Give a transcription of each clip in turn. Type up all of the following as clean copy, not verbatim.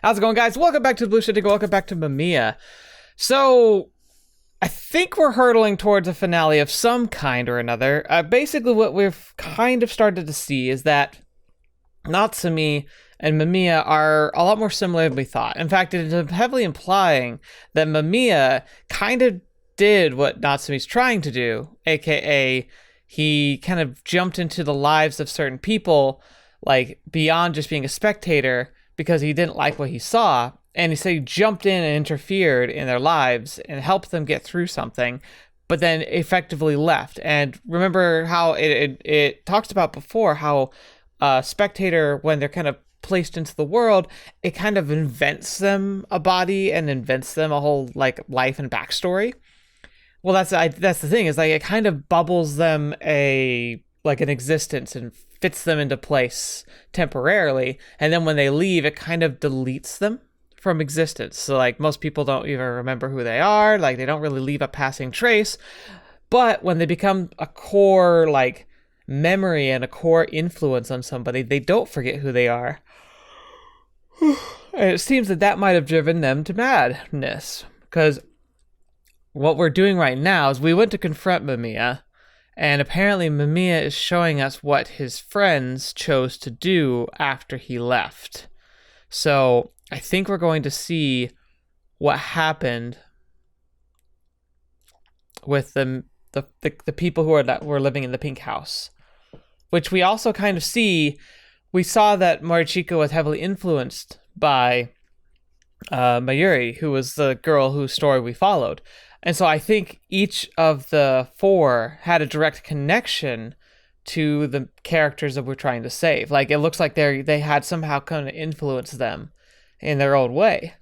How's it going, guys? Welcome back to TheBlueShifting. Welcome back to Mamiya. So, I think we're hurtling towards a finale of some kind or another. Basically, what we've kind of started to see is that Natsumi and Mamiya are a lot more similar than we thought. In fact, it is heavily implying that Mamiya kind of did what Natsumi's trying to do, aka he kind of jumped into the lives of certain people, like beyond just being a spectator, because he didn't like what he saw, and he said he jumped in and interfered in their lives and helped them get through something, but then effectively left. And remember how it talks about before how spectator, when they're kind of placed into the world, it kind of invents them a body and invents them a whole like life and backstory. Well, that's the thing, is like it kind of bubbles them an existence and fits them into place temporarily, and then when they leave, it kind of deletes them from existence. So like most people don't even remember who they are, like they don't really leave a passing trace, but when they become a core like memory and a core influence on somebody, they don't forget who they are. And it seems that might have driven them to madness, because what we're doing right now is we went to confront Mamiya, and apparently Mamiya is showing us what his friends chose to do after he left. So I think we're going to see what happened with the people who were living in the pink house, which we also kind of see. We saw that Morichiko was heavily influenced by Mayuri, who was the girl whose story we followed. And so I think each of the four had a direct connection to the characters that we're trying to save. Like, it looks like they had somehow kind of influenced them in their own way.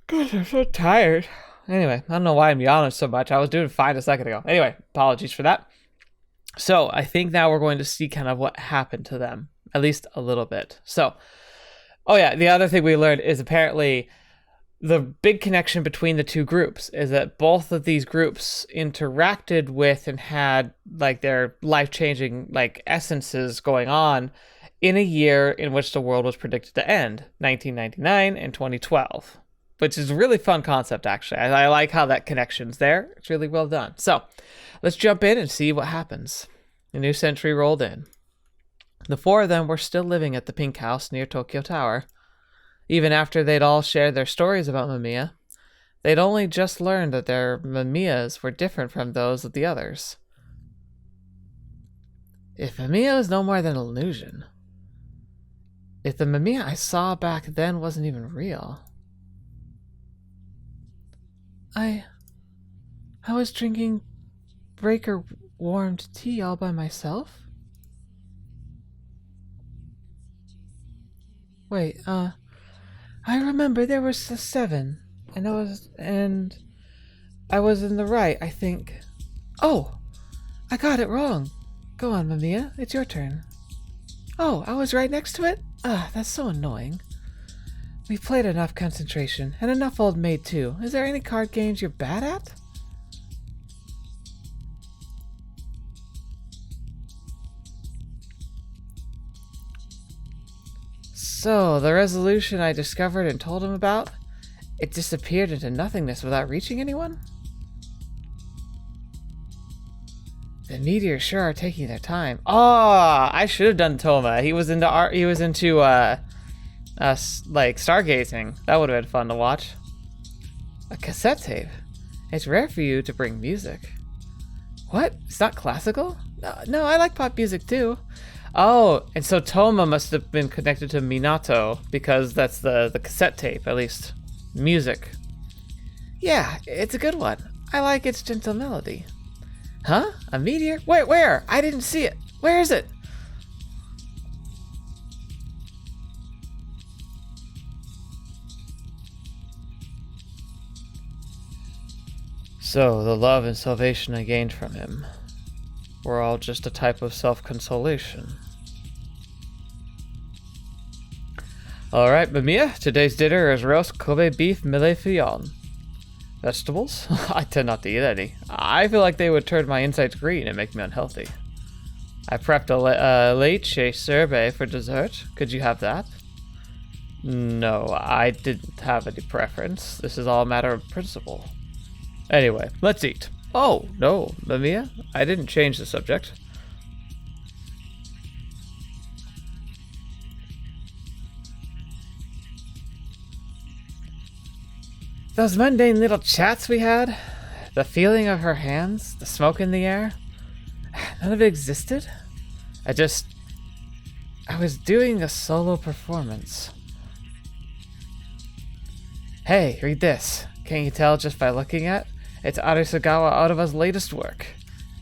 God, I'm so tired. Anyway, I don't know why I'm yawning so much. I was doing fine a second ago. Anyway, apologies for that. So I think now we're going to see kind of what happened to them, at least a little bit. So, oh yeah, the other thing we learned is apparently the big connection between the two groups is that both of these groups interacted with and had like their life-changing like essences going on in a year in which the world was predicted to end, 1999 and 2012, which is a really fun concept, actually. I like how that connection's there. It's really well done. So let's jump in and see what happens. The new century rolled in. The four of them were still living at the pink house near Tokyo Tower. Even after they'd all shared their stories about Mamiya, they'd only just learned that their Mamiyas were different from those of the others. If Mamiya was no more than an illusion, if the Mamiya I saw back then wasn't even real, I was drinking breaker warmed tea all by myself? Wait, I remember there was 7, and I was in the right, I think. Oh, I got it wrong. Go on, Mamiya, it's your turn. Oh, I was right next to it? That's so annoying. We played enough concentration, and enough old maid too. Is there any card games you're bad at? So, the resolution I discovered and told him about, it disappeared into nothingness without reaching anyone? The meteors sure are taking their time. Oh, I should have done Toma. He was into art. He was into like stargazing. That would have been fun to watch. A cassette tape. It's rare for you to bring music. What? It's not classical? No, I like pop music too. Oh, and so Toma must have been connected to Minato because that's the cassette tape, at least music. Yeah, it's a good one. I like its gentle melody. Huh? A meteor? Wait, where? I didn't see it. Where is it? So, the love and salvation I gained from him were all just a type of self-consolation. Alright, Mamiya, today's dinner is roast Kobe beef mille-feuillet. Vegetables? I tend not to eat any. I feel like they would turn my insides green and make me unhealthy. I prepped a leche sorbet for dessert. Could you have that? No, I didn't have any preference. This is all a matter of principle. Anyway, let's eat. Oh, no, Mamiya, I didn't change the subject. Those mundane little chats we had, the feeling of her hands, the smoke in the air, none of it existed. I was doing a solo performance. Hey, read this. Can't you tell just by looking at? It's Arisugawa Otoba's latest work.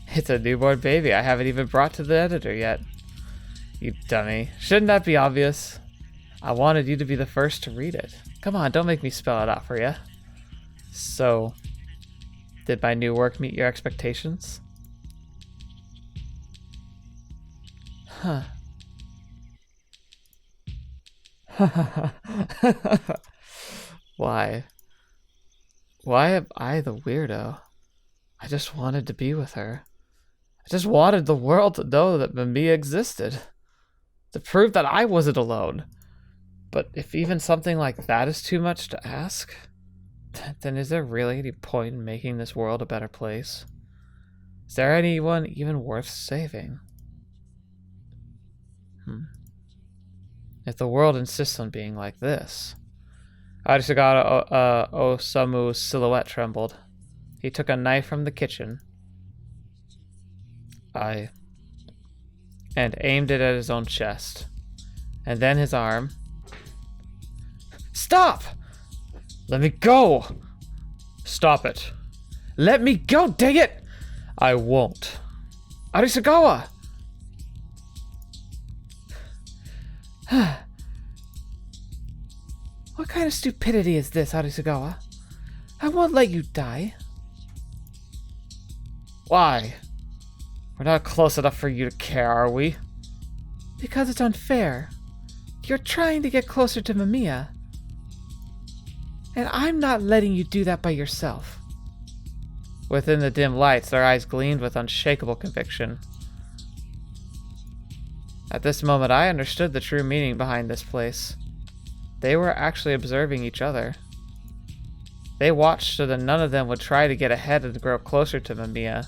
It's a newborn baby I haven't even brought to the editor yet. You dummy. Shouldn't that be obvious? I wanted you to be the first to read it. Come on, don't make me spell it out for you. So, did my new work meet your expectations? Huh. Why? Why am I the weirdo? I just wanted to be with her. I just wanted the world to know that Mamiya existed. To prove that I wasn't alone. But if even something like that is too much to ask, then is there really any point in making this world a better place? Is there anyone even worth saving? If the world insists on being like this... Arisugawa Osamu's silhouette trembled. He took a knife from the kitchen and aimed it at his own chest. And then his arm. Stop! Let me go! Stop it. Let me go, dang it! I won't. Arisugawa! What kind of stupidity is this, Arisugawa? I won't let you die. Why? We're not close enough for you to care, are we? Because it's unfair. You're trying to get closer to Mamiya. And I'm not letting you do that by yourself. Within the dim lights, their eyes gleamed with unshakable conviction. At this moment, I understood the true meaning behind this place. They were actually observing each other. They watched so that none of them would try to get ahead and grow closer to Mamiya.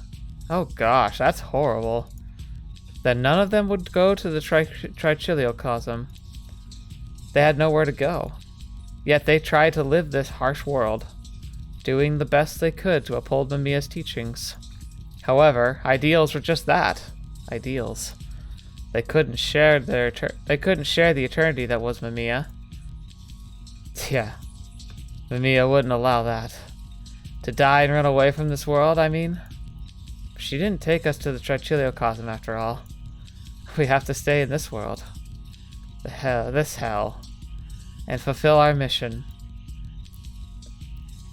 Oh gosh, that's horrible. That none of them would go to the Trichiliocosm. They had nowhere to go. Yet they tried to live this harsh world, doing the best they could to uphold Mamiya's teachings. However, ideals were just that, ideals. They couldn't share the eternity that was Mamiya. Yeah, Mamiya wouldn't allow that. To die and run away from this world, I mean. She didn't take us to the Trichiliocosm after all. We have to stay in this world. This hell. And fulfill our mission.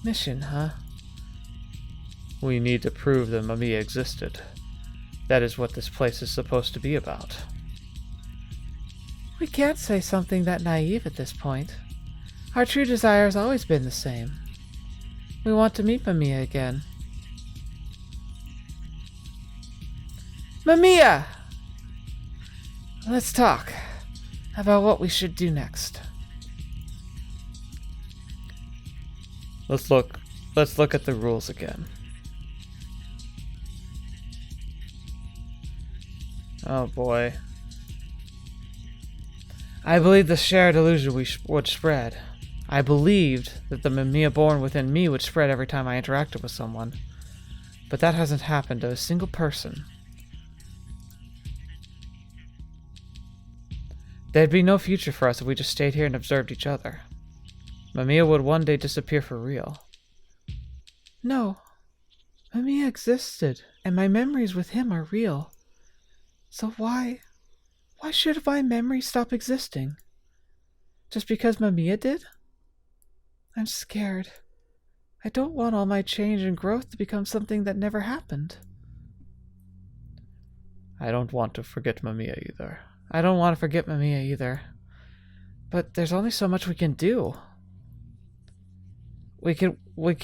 Mission, huh? We need to prove that Mamiya existed. That is what this place is supposed to be about. We can't say something that naive at this point. Our true desire has always been the same. We want to meet Mamiya again. Mamiya! Let's talk about what we should do next. Let's look at the rules again. Oh boy. I believed the shared illusion would spread. I believed that the Mamiya born within me would spread every time I interacted with someone. But that hasn't happened to a single person. There'd be no future for us if we just stayed here and observed each other. Mamiya would one day disappear for real. No. Mamiya existed, and my memories with him are real. So why should my memory stop existing? Just because Mamiya did? I'm scared. I don't want all my change and growth to become something that never happened. I don't want to forget Mamiya either. But there's only so much we can do. We can will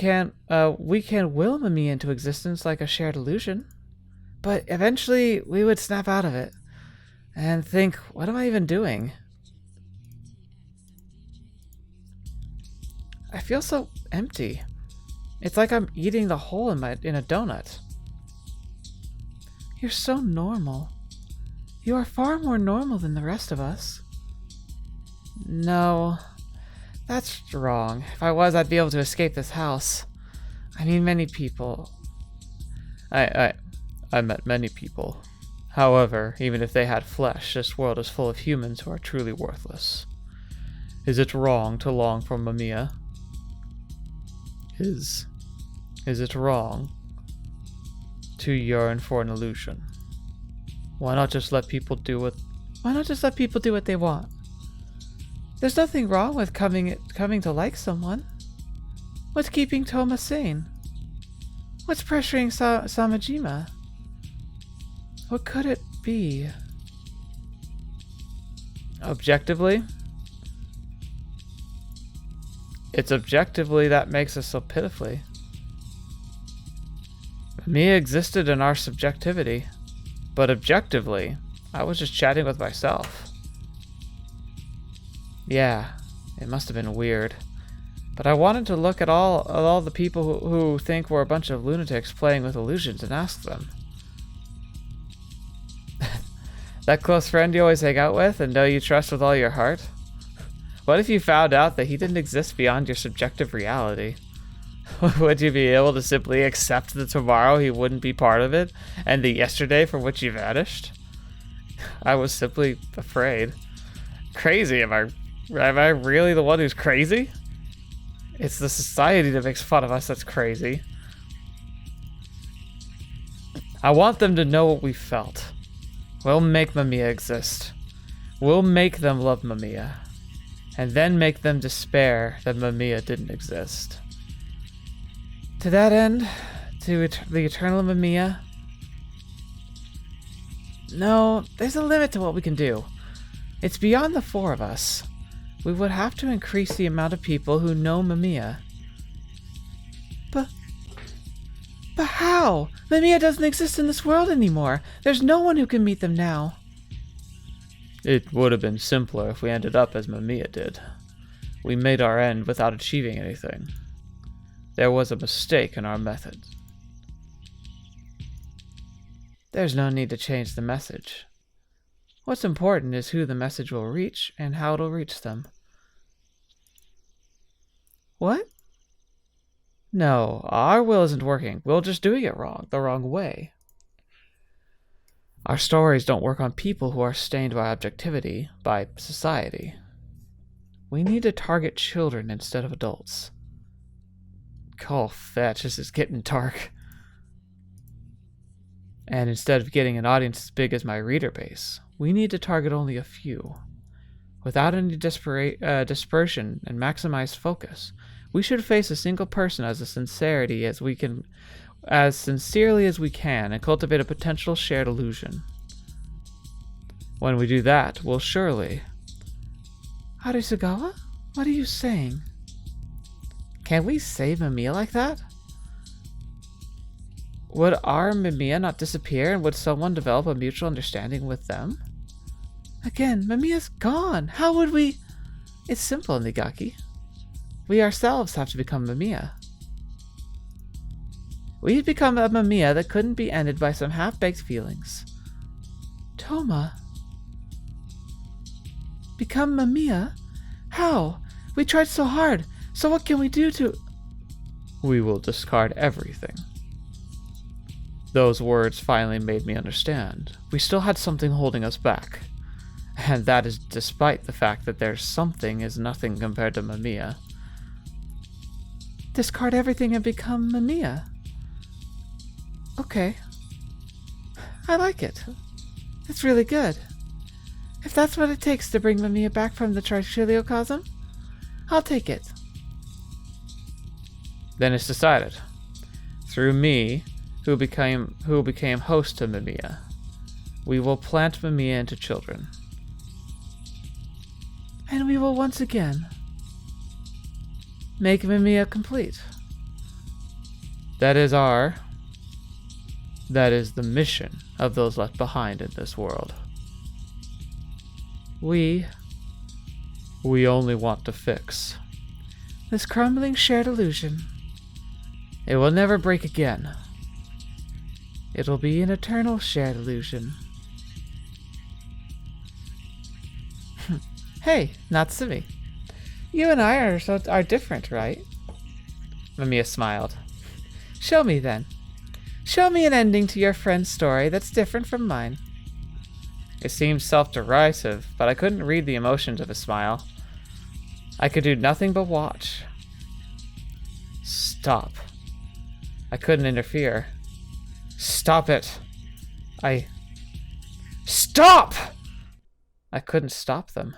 Mamiya into existence like a shared illusion. But eventually we would snap out of it and think, what am I even doing? I feel so empty. It's like I'm eating the hole in a donut. You're so normal. You are far more normal than the rest of us. No, that's wrong. If I was, I'd be able to escape this house. I mean, many people. I met many people. However, even if they had flesh, this world is full of humans who are truly worthless. Is it wrong to long for Mamiya? Is it wrong to yearn for an illusion? Why not just let people do what they want? There's nothing wrong with coming to like someone. What's keeping Toma sane? What's pressuring Samajima? What could it be? Objectively? It's objectively that makes us so pitifully. Mamiya existed in our subjectivity, but objectively, I was just chatting with myself. Yeah, it must have been weird. But I wanted to look at all the people who think we're a bunch of lunatics playing with illusions and ask them. That close friend you always hang out with and know you trust with all your heart? What if you found out that he didn't exist beyond your subjective reality? Would you be able to simply accept the tomorrow he wouldn't be part of it, and the yesterday from which he vanished? I was simply afraid. Crazy, am I really the one who's crazy? It's the society that makes fun of us that's crazy. I want them to know what we felt. We'll make Mamiya exist. We'll make them love Mamiya. And then make them despair that Mamiya didn't exist. To that end, to the eternal Mamiya, no, there's a limit to what we can do. It's beyond the four of us. We would have to increase the amount of people who know Mamiya. But how? Mamiya doesn't exist in this world anymore. There's no one who can meet them now. It would have been simpler if we ended up as Mamiya did. We made our end without achieving anything. There was a mistake in our method. There's no need to change the message. What's important is who the message will reach and how it'll reach them. What? No, our will isn't working. We're just doing it wrong, the wrong way. Our stories don't work on people who are stained by objectivity, by society. We need to target children instead of adults. Oh, fetch, this is getting dark. And instead of getting an audience as big as my reader base, we need to target only a few. Without any dispersion and maximized focus, we should face a single person as sincerely as we can, and cultivate a potential shared illusion. When we do that, we'll surely... Arisugawa? What are you saying? Can we save Mamiya like that? Would our Mamiya not disappear, and would someone develop a mutual understanding with them? Again, Mamiya's gone. How would we... It's simple, Nigaki. We ourselves have to become Mamiya. We'd become a Mamiya that couldn't be ended by some half-baked feelings. Toma. Become Mamiya? How? We tried so hard. So what can we do to... We will discard everything. Those words finally made me understand. We still had something holding us back. And that is despite the fact that there's something is nothing compared to Mamiya. Discard everything and become Mamiya. Okay. I like it. It's really good. If that's what it takes to bring Mamiya back from the Trichiliocosm, I'll take it. Then it's decided. Through me, who became host to Mamiya, we will plant Mamiya into children. And we will once again make Mamiya complete. That is the mission of those left behind in this world. We only want to fix. This crumbling shared illusion. It will never break again. It will be an eternal shared illusion. Hey, Natsumi. You and I are different, right? Mamiya smiled. Show me then. Show me an ending to your friend's story that's different from mine. It seemed self-derisive, but I couldn't read the emotions of his smile. I could do nothing but watch. Stop. I couldn't interfere. Stop it. Stop! I couldn't stop them.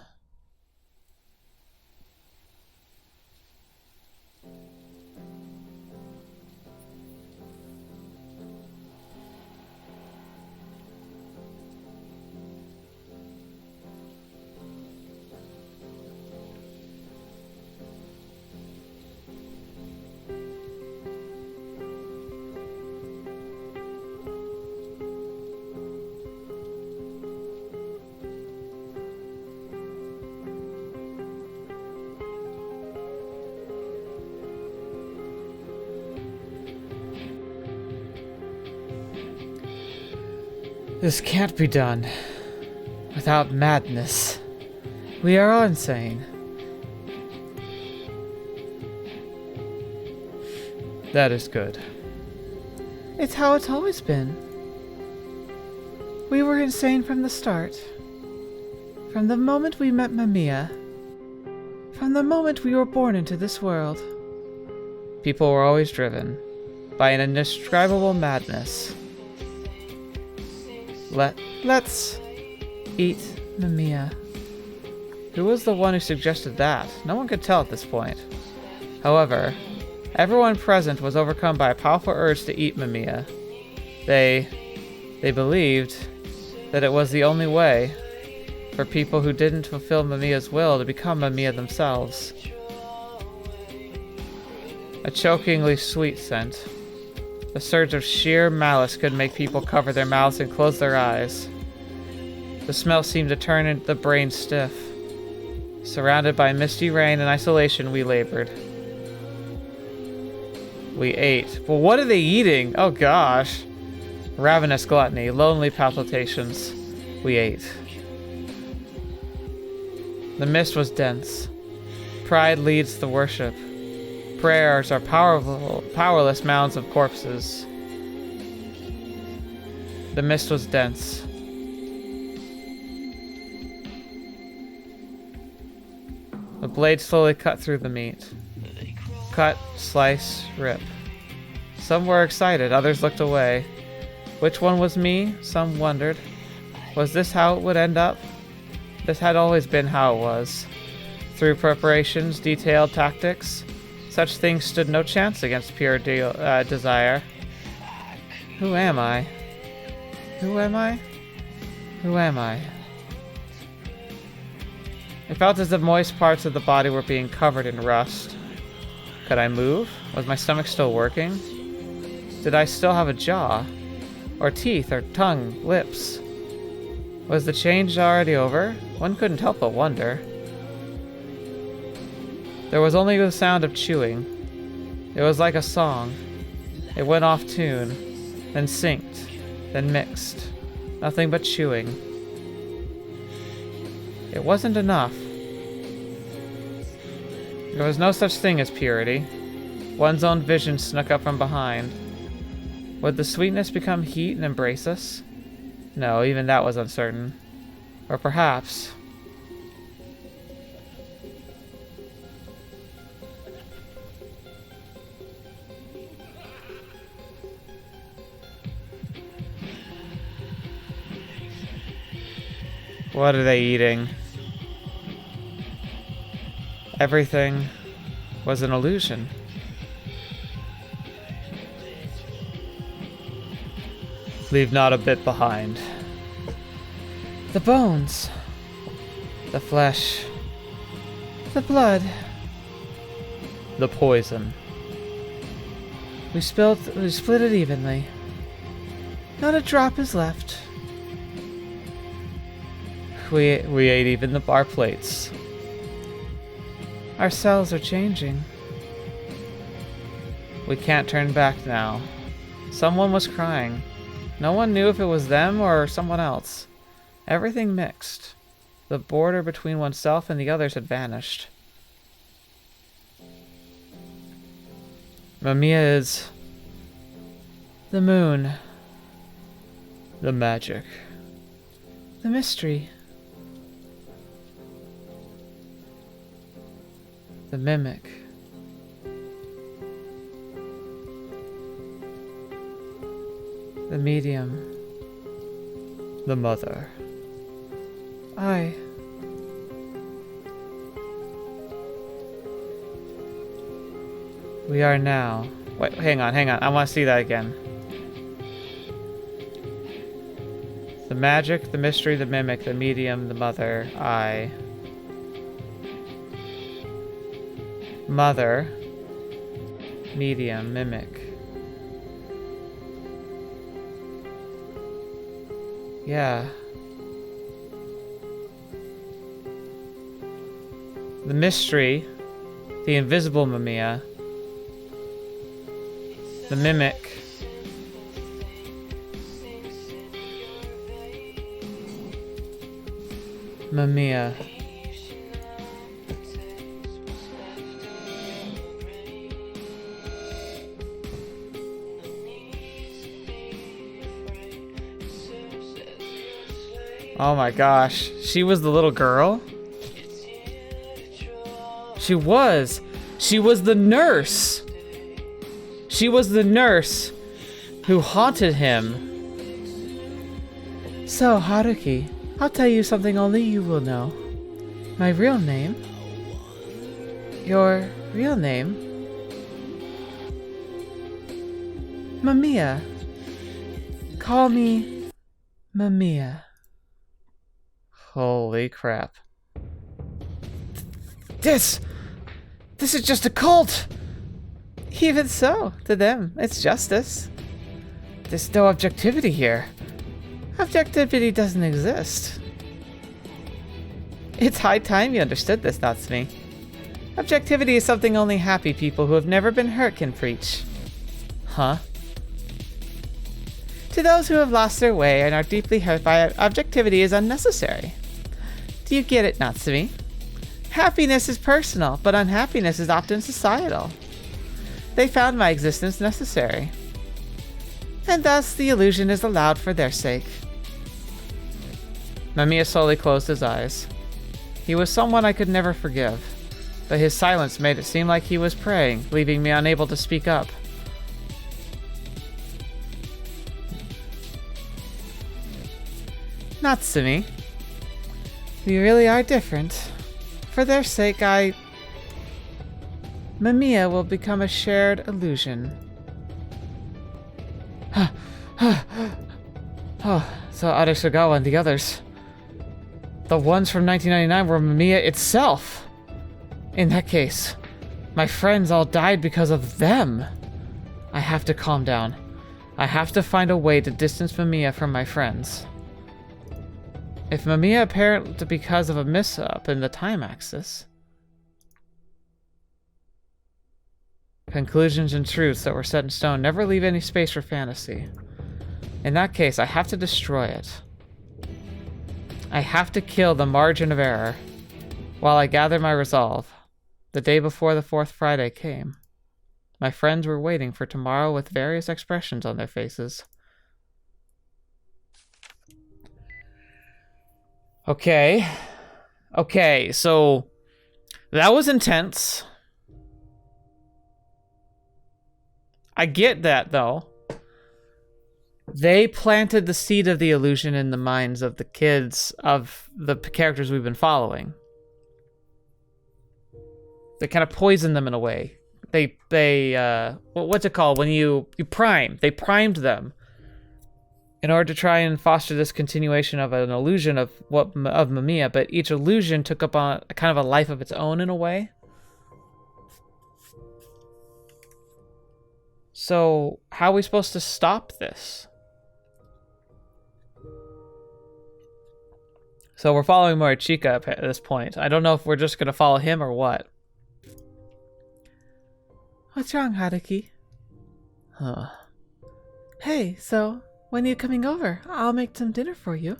This can't be done without madness. We are all insane. That is good. It's how it's always been. We were insane from the start. From the moment we met Mamiya. From the moment we were born into this world. People were always driven by an indescribable madness. Let's eat Mamiya. Who was the one who suggested that? No one could tell at this point. However, everyone present was overcome by a powerful urge to eat Mamiya. They believed that it was the only way for people who didn't fulfill Mamiya's will to become Mamiya themselves. A chokingly sweet scent. The surge of sheer malice could make people cover their mouths and close their eyes. The smell seemed to turn the brain stiff. Surrounded by misty rain and isolation, we labored. We ate. Well, what are they eating? Oh gosh. Ravenous gluttony, lonely palpitations. We ate. The mist was dense. Pride leads the worship. Prayers are powerless mounds of corpses. The mist was dense. The blade slowly cut through the meat. Cut, slice, rip. Some were excited, others looked away. Which one was me? Some wondered. Was this how it would end up? This had always been how it was. Through preparations, detailed tactics, such things stood no chance against pure desire. Who am I? Who am I? Who am I? It felt as if moist parts of the body were being covered in rust. Could I move? Was my stomach still working? Did I still have a jaw? Or teeth, or tongue, lips? Was the change already over? One couldn't help but wonder. There was only the sound of chewing. It was like a song. It went off tune, then synced, then mixed. Nothing but chewing. It wasn't enough. There was no such thing as purity. One's own vision snuck up from behind. Would the sweetness become heat and embrace us? No, even that was uncertain. Or perhaps... What are they eating? Everything was an illusion. Leave not a bit behind. The bones. The flesh. The blood. The poison. We split it evenly. Not a drop is left. We ate even our plates. Our cells are changing. We can't turn back now. Someone was crying. No one knew if it was them or someone else. Everything mixed. The border between oneself and the others had vanished. Mamiya is the moon, the magic, the mystery, the mimic. The medium. The mother. I. We are now. Wait, hang on. I want to see that again. The magic, the mystery, the mimic, the medium, the mother, I. Mother. Medium, mimic. Yeah. The mystery, the invisible Mamiya, the mimic, Mamiya. Oh my gosh, she was the little girl? She was the nurse! She was the nurse who haunted him. So, Haruki, I'll tell you something only you will know. My real name? Your real name? Mamiya. Call me Mamiya. Holy crap. This is just a cult! Even so, to them, it's justice. There's no objectivity here. Objectivity doesn't exist. It's high time you understood this, Natsumi. Objectivity is something only happy people who have never been hurt can preach. Huh? To those who have lost their way and are deeply hurt by it, objectivity is unnecessary. Do you get it, Natsumi? Happiness is personal, but unhappiness is often societal. They found my existence necessary. And thus, the illusion is allowed for their sake. Mamiya slowly closed his eyes. He was someone I could never forgive, but his silence made it seem like he was praying, leaving me unable to speak up. Natsumi, we really are different. For their sake, Mamiya will become a shared illusion. Oh, so Arisugawa and the others. The ones from 1999 were Mamiya itself. In that case, my friends all died because of them. I have to calm down. I have to find a way to distance Mamiya from my friends. If Mamiya apparent because of a mishap in the time axis. Conclusions and truths that were set in stone never leave any space for fantasy. In that case, I have to destroy it. I have to kill the margin of error. While I gathered my resolve, the day before the fourth Friday came. My friends were waiting for tomorrow with various expressions on their faces. Okay, so that was intense. I get that, though. They planted the seed of the illusion in the minds of the kids of the characters we've been following. They kind of poisoned them in a way. What's it called when you prime? They primed them in order to try and foster this continuation of an illusion of Mamiya, but each illusion took up on a kind of a life of its own in a way. So, how are we supposed to stop this? So we're following Morichika at this point. I don't know if we're just going to follow him or what. What's wrong, Haruki? Huh. Hey, so when are you coming over? I'll make some dinner for you.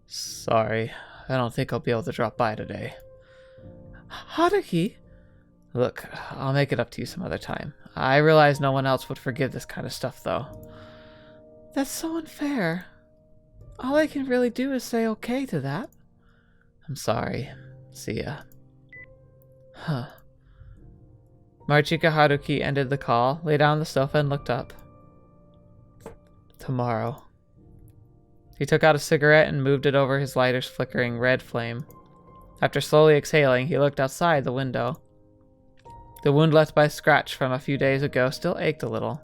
Sorry, I don't think I'll be able to drop by today. Haruki? Look, I'll make it up to you some other time. I realize no one else would forgive this kind of stuff, though. That's so unfair. All I can really do is say okay to that. I'm sorry. See ya. Huh. Marchika Haruki ended the call, lay down on the sofa, and looked up. Tomorrow. He took out a cigarette and moved it over his lighter's flickering red flame. After slowly exhaling, he looked outside the window. The wound left by a scratch from a few days ago still ached a little.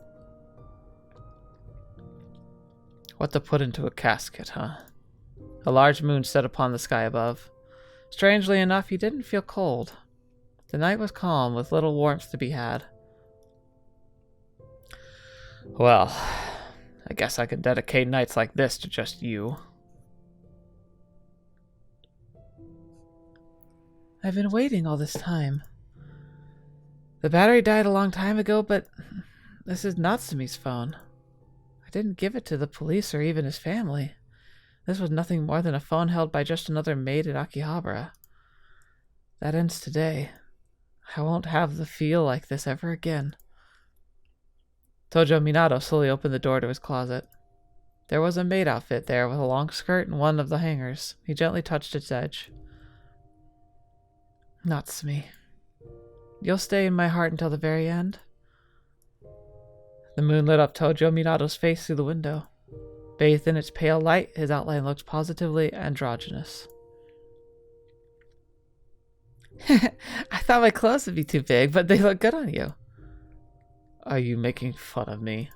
What to put into a casket, huh? A large moon set upon the sky above. Strangely enough, he didn't feel cold. The night was calm, with little warmth to be had. Well, I guess I could dedicate nights like this to just you. I've been waiting all this time. The battery died a long time ago, but this is Natsumi's phone. I didn't give it to the police or even his family. This was nothing more than a phone held by just another maid at Akihabara. That ends today. I won't have the feel like this ever again. Tojo Minato slowly opened the door to his closet. There was a maid outfit there with a long skirt and one of the hangers. He gently touched its edge. Natsumi. You'll stay in my heart until the very end? The moon lit up Tojo Minato's face through the window. Bathed in its pale light, his outline looked positively androgynous. I thought my clothes would be too big, but they look good on you. Are you making fun of me?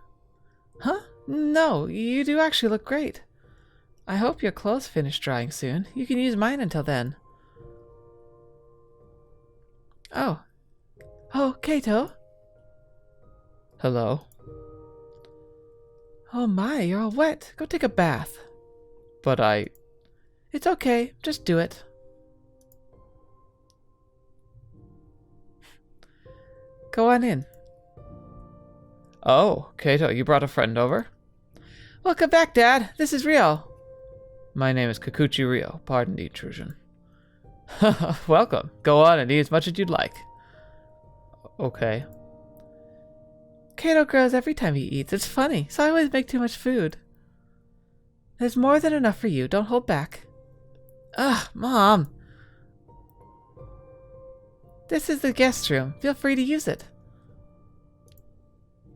Huh? No, you do actually look great. I hope your clothes finish drying soon. You can use mine until then. Oh. Oh, Kaito? Hello? Oh my, you're all wet. Go take a bath. But It's okay. Just do it. Go on in. Oh, Kaito, you brought a friend over? Welcome back, Dad. This is Ryo. My name is Kikuchi Ryo. Pardon the intrusion. Welcome. Go on and eat as much as you'd like. Okay. Kaito grows every time he eats. It's funny, so I always make too much food. There's more than enough for you. Don't hold back. Ugh, Mom. This is the guest room. Feel free to use it.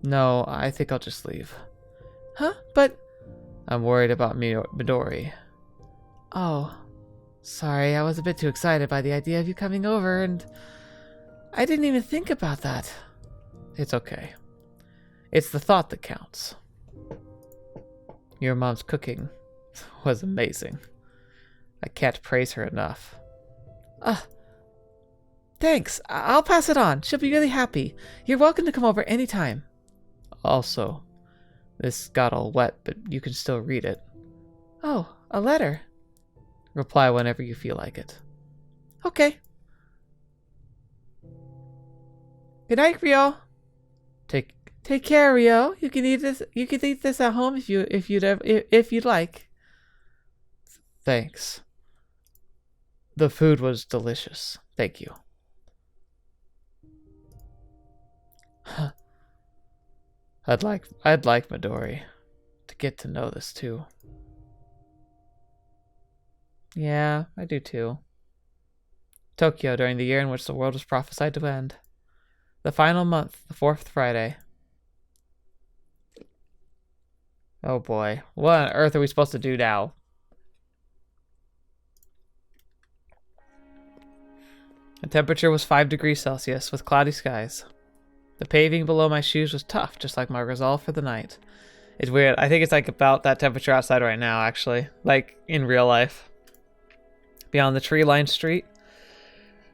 No, I think I'll just leave. Huh? But... I'm worried about Midori. Oh. Sorry, I was a bit too excited by the idea of you coming over, and... I didn't even think about that. It's okay. It's the thought that counts. Your mom's cooking was amazing. I can't praise her enough. Thanks. I'll pass it on. She'll be really happy. You're welcome to come over anytime. Also, this got all wet, but you can still read it. Oh, a letter. Reply whenever you feel like it. Okay. Good night, Ryo. Take care, Ryo. You can eat this. You can eat this at home if you'd like. Thanks. The food was delicious. Thank you. I'd like Midori to get to know this too. Yeah, I do too. Tokyo during the year in which the world was prophesied to end. The final month, the 4th Friday. Oh boy, what on earth are we supposed to do now? The temperature was 5 degrees Celsius with cloudy skies. The paving below my shoes was tough, just like my resolve for the night. It's weird. I think it's like about that temperature outside right now, actually. Like, in real life. Beyond the tree-lined street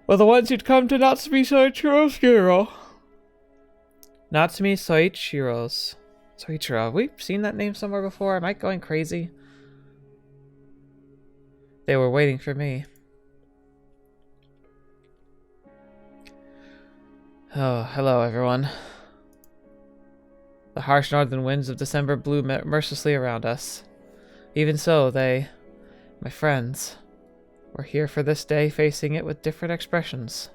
were the ones who'd come to Natsumi Soichiro's funeral. Natsumi Soichiro. Have we seen that name somewhere before? Am I going crazy? They were waiting for me. Oh, hello everyone. The harsh northern winds of December blew mercilessly around us. Even so, they, my friends, were here for this day, facing it with different expressions.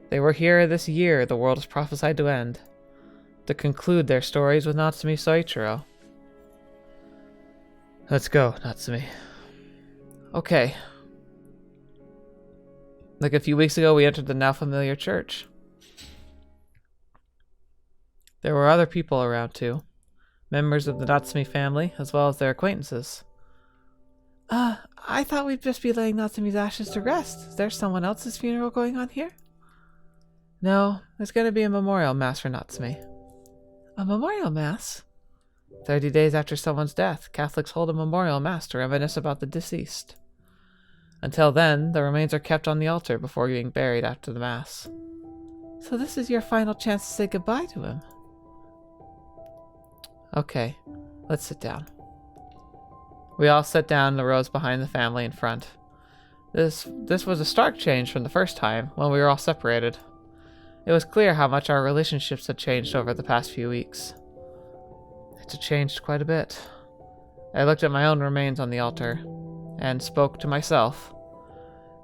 They were here this year the world is prophesied to end, to conclude their stories with Natsumi Soichiro. Let's go, Natsumi. Okay. Like a few weeks ago, we entered the now familiar church. There were other people around too, members of the Natsumi family, as well as their acquaintances. I thought we'd just be laying Natsumi's ashes to rest. Is there someone else's funeral going on here? No, there's going to be a memorial mass for Natsumi. A memorial mass? 30 days after someone's death, Catholics hold a memorial mass to reminisce about the deceased. Until then, the remains are kept on the altar before being buried after the mass. So this is your final chance to say goodbye to him. Okay, let's sit down. We all sat down in the rows behind the family in front. This was a stark change from the first time, when we were all separated. It was clear how much our relationships had changed over the past few weeks. It had changed quite a bit. I looked at my own remains on the altar, and spoke to myself.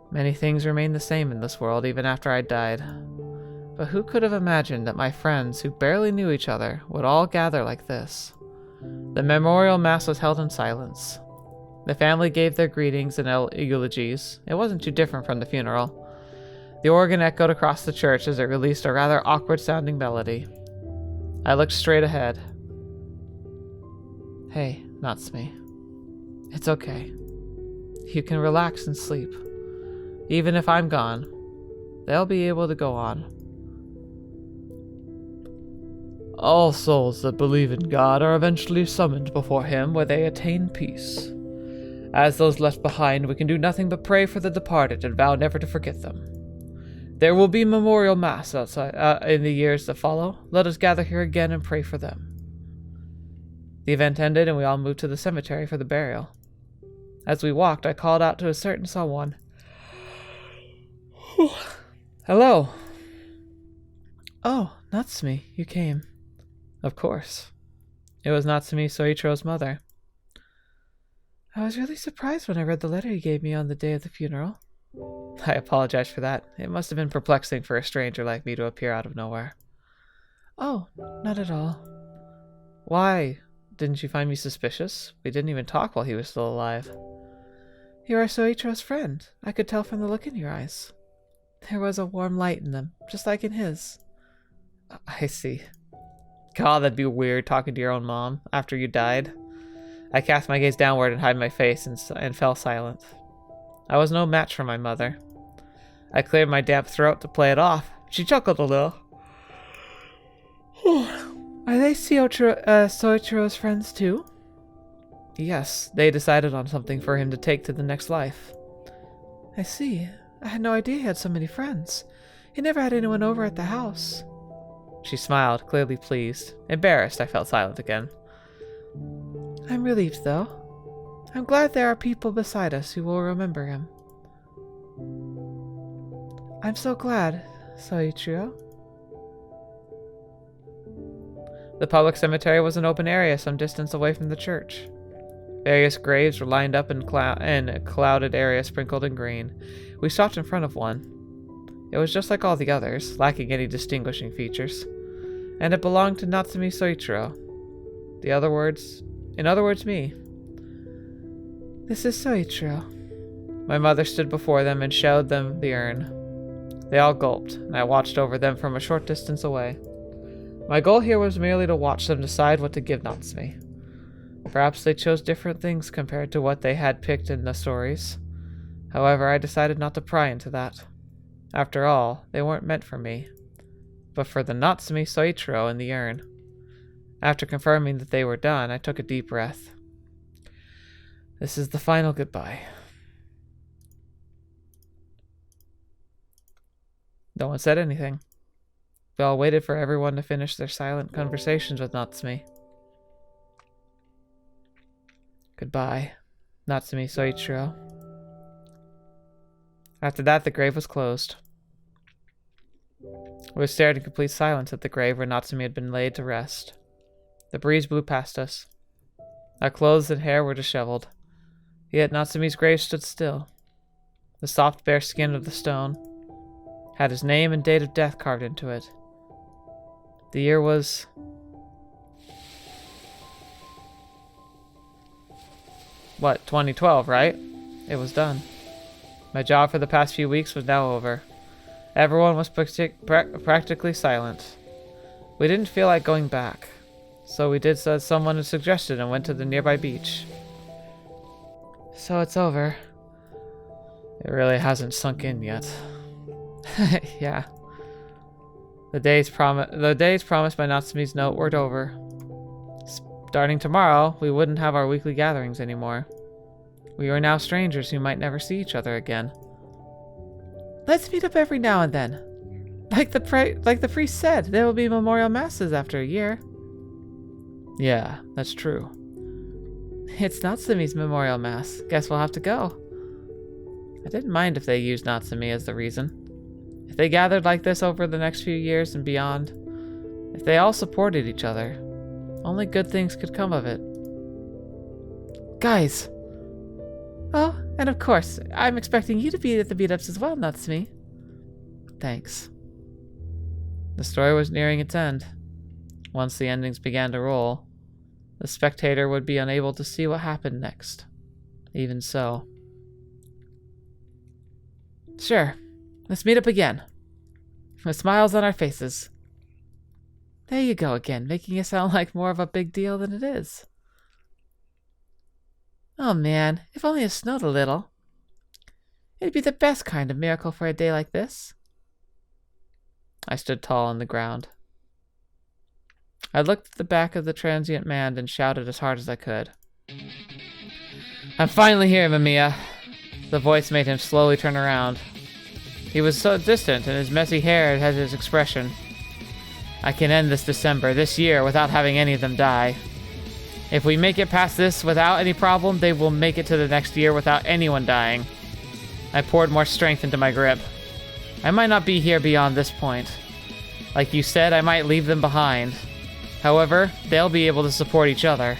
Many things remain the same in this world even after I died. But who could have imagined that my friends, who barely knew each other, would all gather like this? The memorial mass was held in silence. The family gave their greetings and eulogies. It wasn't too different from the funeral. The organ echoed across the church as it released a rather awkward-sounding melody. I looked straight ahead. Hey, Natsumi. It's okay. You can relax and sleep. Even if I'm gone, they'll be able to go on. All souls that believe in God are eventually summoned before Him where they attain peace. As those left behind, we can do nothing but pray for the departed and vow never to forget them. There will be memorial mass outside in the years that follow. Let us gather here again and pray for them. The event ended and we all moved to the cemetery for the burial. As we walked, I called out to a certain someone. Hello. Oh, Natsumi, you came. Of course. It was Natsumi Soichiro's mother. I was really surprised when I read the letter you gave me on the day of the funeral. I apologize for that. It must have been perplexing for a stranger like me to appear out of nowhere. Oh, not at all. Why? Didn't you find me suspicious? We didn't even talk while he was still alive. You are Soichiro's friend. I could tell from the look in your eyes. There was a warm light in them, just like in his. I see. God, that'd be weird talking to your own mom after you died. I cast my gaze downward and hid my face and fell silent. I was no match for my mother. I cleared my damp throat to play it off. She chuckled a little. Are they Soichiro's friends too? Yes, they decided on something for him to take to the next life. I see. I had no idea he had so many friends. He never had anyone over at the house. She smiled, clearly pleased. Embarrassed, I felt silent again. I'm relieved, though. I'm glad there are people beside us who will remember him. I'm so glad, Soichiro. The public cemetery was an open area some distance away from the church. Various graves were lined up in a clouded area sprinkled in green. We stopped in front of one. It was just like all the others, lacking any distinguishing features. And it belonged to Natsumi Soichiro. In other words, me. This is Soichiro. My mother stood before them and showed them the urn. They all gulped, and I watched over them from a short distance away. My goal here was merely to watch them decide what to give Natsumi. Perhaps they chose different things compared to what they had picked in the stories. However, I decided not to pry into that. After all, they weren't meant for me, but for the Natsumi Soichiro in the urn. After confirming that they were done, I took a deep breath. This is the final goodbye. No one said anything. We all waited for everyone to finish their silent conversations with Natsumi. Goodbye, Natsumi Soichiro. After that, the grave was closed. We stared in complete silence at the grave where Natsumi had been laid to rest. The breeze blew past us. Our clothes and hair were disheveled. Yet Natsume's grave stood still. The soft bare skin of the stone had his name and date of death carved into it. The year was... what, 2012, right? It was done. My job for the past few weeks was now over. Everyone was practically silent. We didn't feel like going back, so we did as someone had suggested and went to the nearby beach. So it's over. It really hasn't sunk in yet. Yeah. The days promised by Natsume's note were over. Starting tomorrow, we wouldn't have our weekly gatherings anymore. We are now strangers who might never see each other again. Let's meet up every now and then. Like the priest said, there will be memorial masses after a year. Yeah, that's true. It's Natsume's memorial mass. Guess we'll have to go. I didn't mind if they used Natsume as the reason. If they gathered like this over the next few years and beyond, if they all supported each other, only good things could come of it. Guys! Oh, and of course, I'm expecting you to be at the meetups as well, Natsume. Thanks. The story was nearing its end. Once the endings began to roll, the spectator would be unable to see what happened next. Even so. Sure, let's meet up again. With smiles on our faces. There you go again, making it sound like more of a big deal than it is. Oh man, if only it snowed a little. It'd be the best kind of miracle for a day like this. I stood tall on the ground. I looked at the back of the transient man and shouted as hard as I could. I'm finally here, Mamiya. The voice made him slowly turn around. He was so distant, and his messy hair had his expression. I can end this December, this year, without having any of them die. If we make it past this without any problem, they will make it to the next year without anyone dying. I poured more strength into my grip. I might not be here beyond this point. Like you said, I might leave them behind. However, they'll be able to support each other.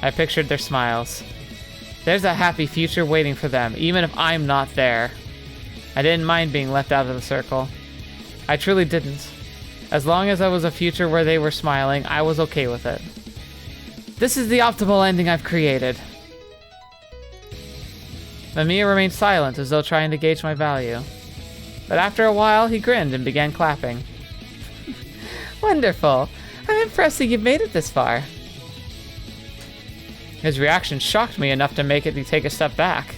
I pictured their smiles. There's a happy future waiting for them, even if I'm not there. I didn't mind being left out of the circle. I truly didn't. As long as I was a future where they were smiling, I was okay with it. This is the optimal ending I've created. Mamiya remained silent, as though trying to gauge my value. But after a while, he grinned and began clapping. Wonderful! I'm impressed that you've made it this far. His reaction shocked me enough to make me take a step back.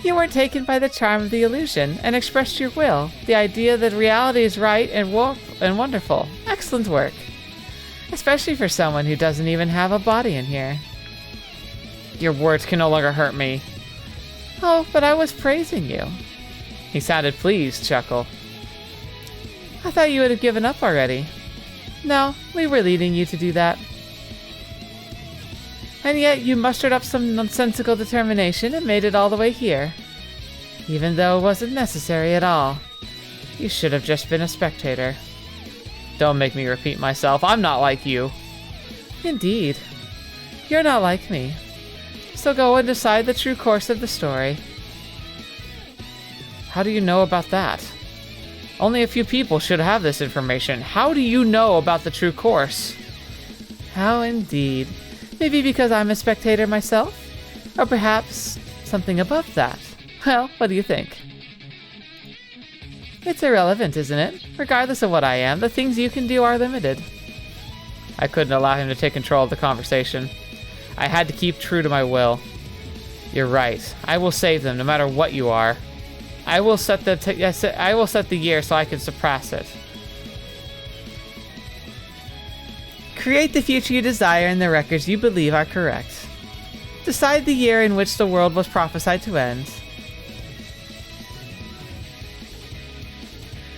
You weren't taken by the charm of the illusion and expressed your will, the idea that reality is right and wonderful. Excellent work. Especially for someone who doesn't even have a body in here. Your words can no longer hurt me. Oh, but I was praising you. He sounded pleased, chuckle. I thought you would have given up already. No, we were leading you to do that. And yet you mustered up some nonsensical determination and made it all the way here. Even though it wasn't necessary at all. You should have just been a spectator. Don't make me repeat myself. I'm not like you. Indeed. You're not like me. So go and decide the true course of the story. How do you know about that? Only a few people should have this information. How do you know about the true course? How indeed. Maybe because I'm a spectator myself? Or perhaps something above that? Well, what do you think? It's irrelevant, isn't it? Regardless of what I am, the things you can do are limited. I couldn't allow him to take control of the conversation. I had to keep true to my will. You're right. I will save them, no matter what you are. I will set the year so I can surpass it. Create the future you desire in the records you believe are correct. Decide the year in which the world was prophesied to end.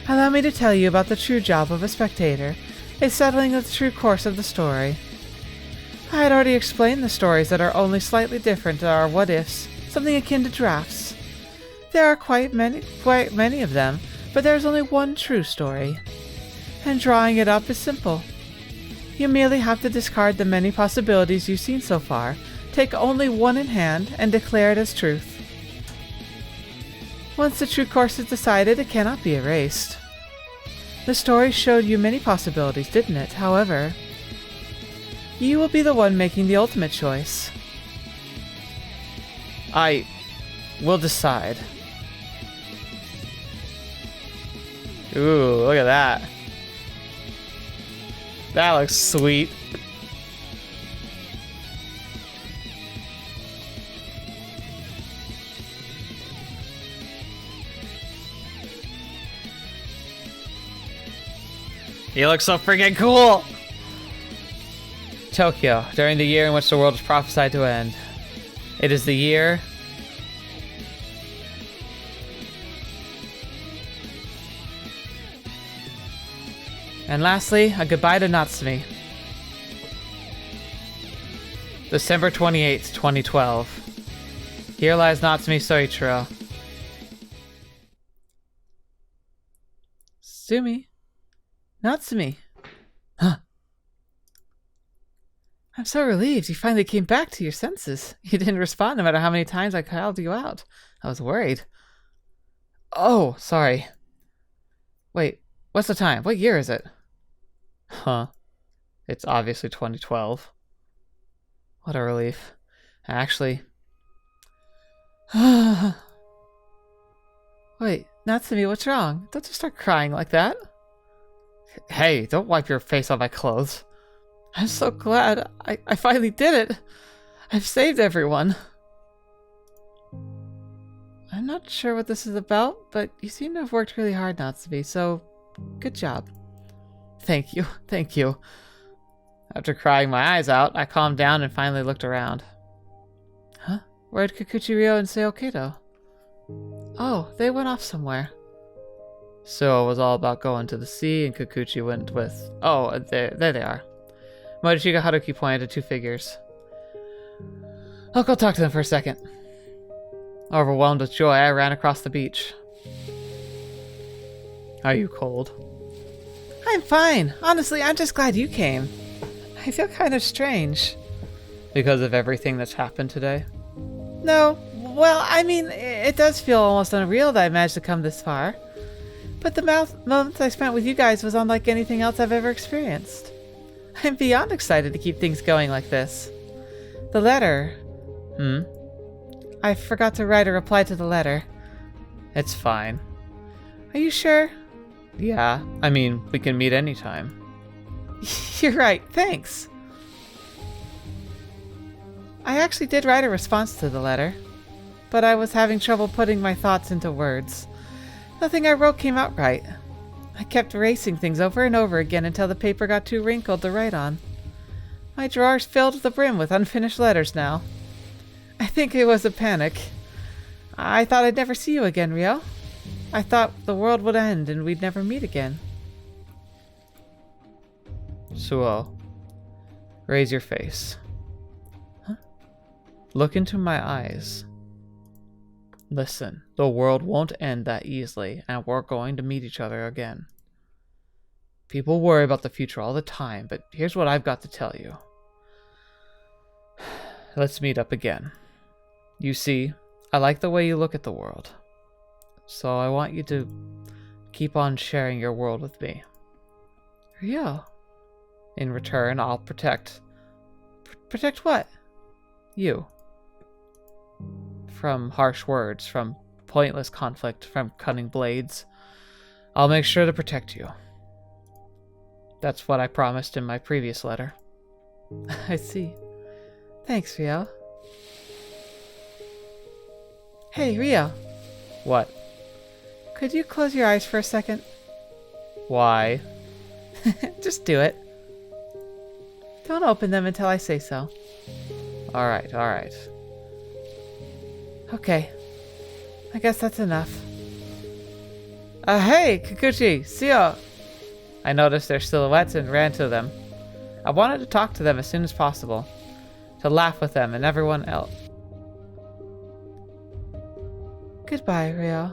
Allow me to tell you about the true job of a spectator, a settling of the true course of the story. I had already explained the stories that are only slightly different are what-ifs, something akin to drafts. There are quite many of them, but there is only one true story. And drawing it up is simple. You merely have to discard the many possibilities you've seen so far, take only one in hand, and declare it as truth. Once the true course is decided, it cannot be erased. The story showed you many possibilities, didn't it? However, you will be the one making the ultimate choice. I will decide. Ooh, look at that. That looks sweet. He looks so freaking cool! Tokyo, during the year in which the world is prophesied to end. It is the year... And lastly, a goodbye to Natsumi. December 28th, 2012. Here lies Natsumi Soichiro. Sumi. Natsumi. Huh. I'm so relieved you finally came back to your senses. You didn't respond no matter how many times I called you out. I was worried. Oh, sorry. Wait, what's the time? What year is it? Huh. It's obviously 2012. What a relief. Actually... Wait, Natsumi, what's wrong? Don't just start crying like that. Hey, don't wipe your face on my clothes. I'm so glad I finally did it. I've saved everyone. I'm not sure what this is about, but you seem to have worked really hard, Natsumi, so good job. Thank you, thank you. After crying my eyes out, I calmed down and finally looked around. Huh? Where'd Kikuchi, Ryo, and Seo Kato? Oh, they went off somewhere. So it was all about going to the sea, and Kikuchi went with... Oh, there they are. Mochiga Haruki pointed to two figures. I'll go talk to them for a second. Overwhelmed with joy, I ran across the beach. Are you cold? I'm fine. Honestly, I'm just glad you came. I feel kind of strange. Because of everything that's happened today? No. Well, I mean, it does feel almost unreal that I managed to come this far. But the moments I spent with you guys was unlike anything else I've ever experienced. I'm beyond excited to keep things going like this. The letter... I forgot to write a reply to the letter. It's fine. Are you sure? Yeah, I mean, we can meet anytime. You're right, thanks. I actually did write a response to the letter, but I was having trouble putting my thoughts into words. Nothing I wrote came out right. I kept erasing things over and over again until the paper got too wrinkled to write on. My drawers filled to the brim with unfinished letters now. I think it was a panic. I thought I'd never see you again, Ryo. I thought the world would end and we'd never meet again. Suo, raise your face. Huh? Look into my eyes. Listen, the world won't end that easily, and we're going to meet each other again. People worry about the future all the time, but here's what I've got to tell you. Let's meet up again. You see, I like the way you look at the world. So I want you to keep on sharing your world with me. Ryo. In return, I'll protect... Protect what? You. From harsh words, from pointless conflict, from cunning blades. I'll make sure to protect you. That's what I promised in my previous letter. I see. Thanks, Ryo. Hey, Ryo. What? Could you close your eyes for a second? Why? Just do it. Don't open them until I say so. Alright, alright. Okay. I guess that's enough. Hey, Kikuchi, Seo! I noticed their silhouettes and ran to them. I wanted to talk to them as soon as possible. To laugh with them and everyone else. Goodbye, Ryo.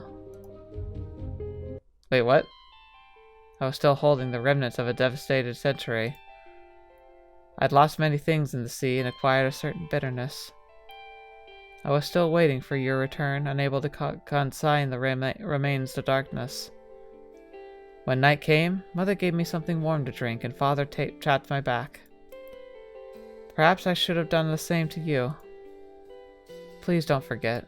Wait, what? I was still holding the remnants of a devastated century. I'd lost many things in the sea and acquired a certain bitterness. I was still waiting for your return, unable to consign the remains to darkness. When night came, Mother gave me something warm to drink, and Father tapped my back. Perhaps I should have done the same to you. Please don't forget.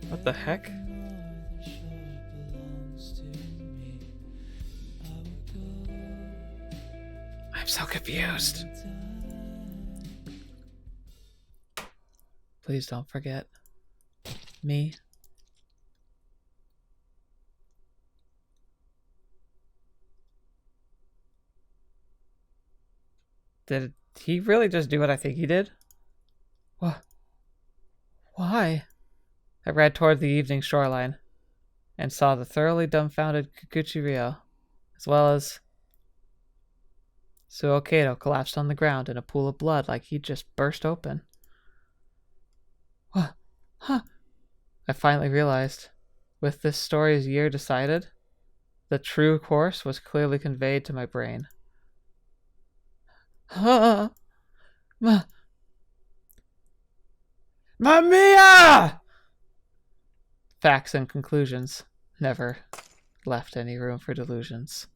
What the heck? I'm so confused. Please don't forget me. Did he really just do what I think he did? What? Why? I read toward the evening shoreline and saw the thoroughly dumbfounded Kikuchi Ryo, as well as Suo Kato collapsed on the ground in a pool of blood like he'd just burst open. What? Huh? I finally realized, with this story's year decided, the true course was clearly conveyed to my brain. Mamiya! Facts and conclusions never left any room for delusions.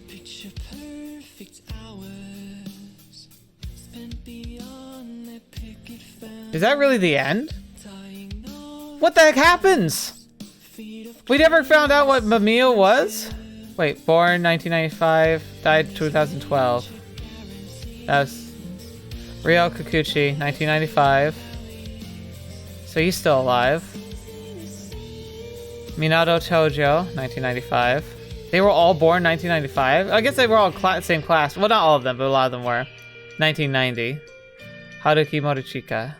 Picture perfect hours spent beyond the picket fence. Is that really the end? What the heck happens? We never found out what Mamiya was? Wait, born 1995, died 2012. That was Ryo Kikuchi, 1995. So he's still alive. Minato Tojo, 1995. They were all born 1995? I guess they were all same class. Well, not all of them, but a lot of them were. 1990. Haruki Morichika.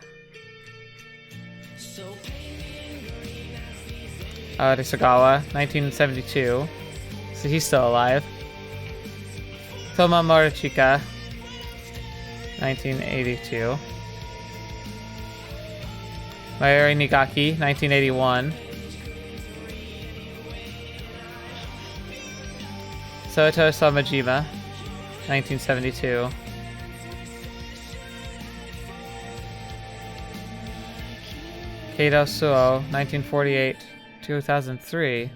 Risagawa, 1972. So he's still alive. Toma Morichika, 1982. Mayuri Nigaki, 1981. Soto Samajima, 1972. Kato Suo, 1948. 2003.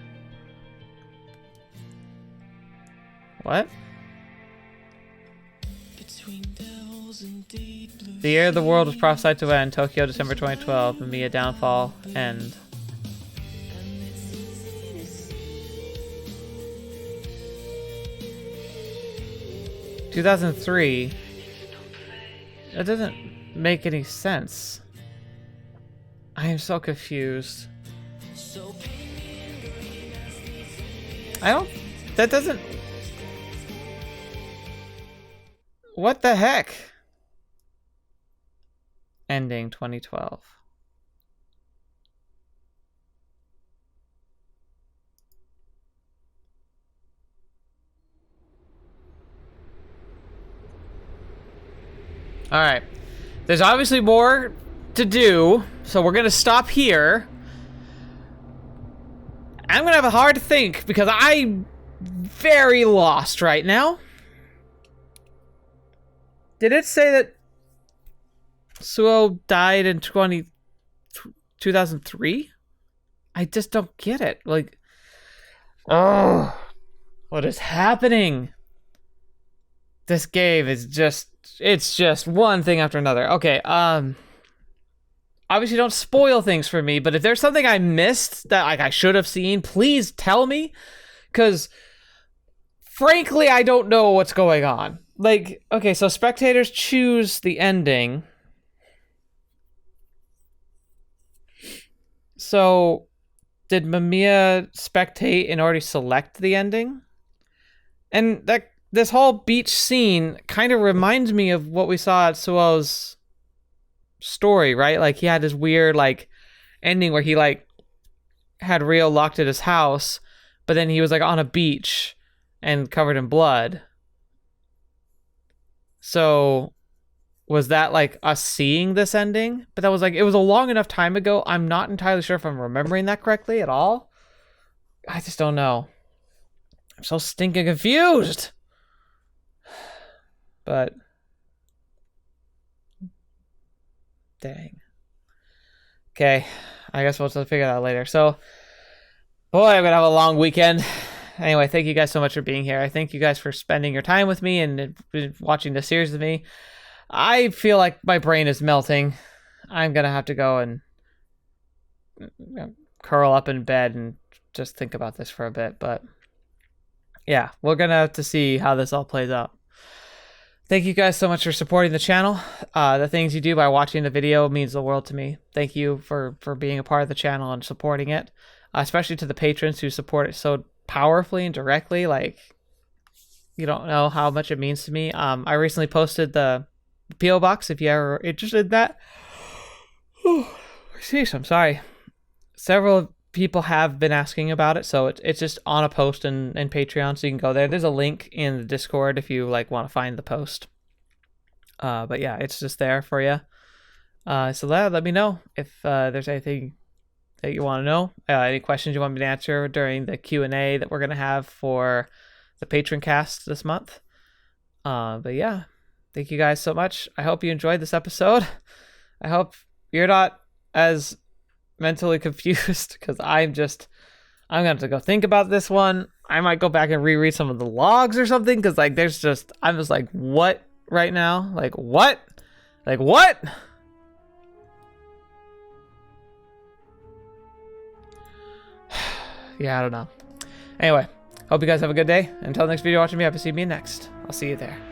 What? The year the world was prophesied to end, Tokyo, December 2012, Mamiya downfall, end. (2003). That doesn't make any sense. I am so confused. That doesn't... What the heck? Ending 2012. Alright. There's obviously more to do, so we're gonna stop here. I'm gonna have a hard think because I'm very lost right now. Did it say that Suo died in 2003? I just don't get it. Like, oh, what is happening? This game is it's just one thing after another. Okay, obviously don't spoil things for me, but if there's something I missed that like I should have seen, please tell me, because frankly I don't know what's going on. Like, okay, so spectators choose the ending. So did Mamiya spectate and already select the ending? And that this whole beach scene kind of reminds me of what we saw at Suo's story, right? Like he had this weird like ending where he like had Rio locked at his house, but then he was like on a beach and covered in blood. So was that like us seeing this ending? But that was like, it was a long enough time ago. I'm not entirely sure if I'm remembering that correctly at all. I just don't know. I'm so stinking confused. But dang. Okay, I guess we'll just figure that out later. So, boy, I'm gonna have a long weekend. Anyway, thank you guys so much for being here. I thank you guys for spending your time with me and watching the series with me. I feel like my brain is melting. I'm gonna have to go and curl up in bed and just think about this for a bit. But yeah, we're gonna have to see how this all plays out. Thank you guys so much for supporting the channel. The things you do by watching the video means the world to me. Thank you for being a part of the channel and supporting it, especially to the patrons who support it so powerfully and directly. Like, you don't know how much it means to me. I recently posted the P.O. box if you're ever interested in that. Jeez, I'm sorry. Several people have been asking about it, so it's just on a post in Patreon, so you can go there. There's a link in the Discord if you like want to find the post. But yeah, it's just there for you. So let me know if there's anything that you want to know, any questions you want me to answer during the Q&A that we're gonna have for the patron cast this month. But yeah, thank you guys so much. I hope you enjoyed this episode. I hope you're not as mentally confused, because I'm gonna have to go think about this one. I might go back and reread some of the logs or something, because like I'm just like, what right now? Like what? Yeah, I don't know. Anyway, hope you guys have a good day. Until next video watching me, I hope to see me next. I'll see you there.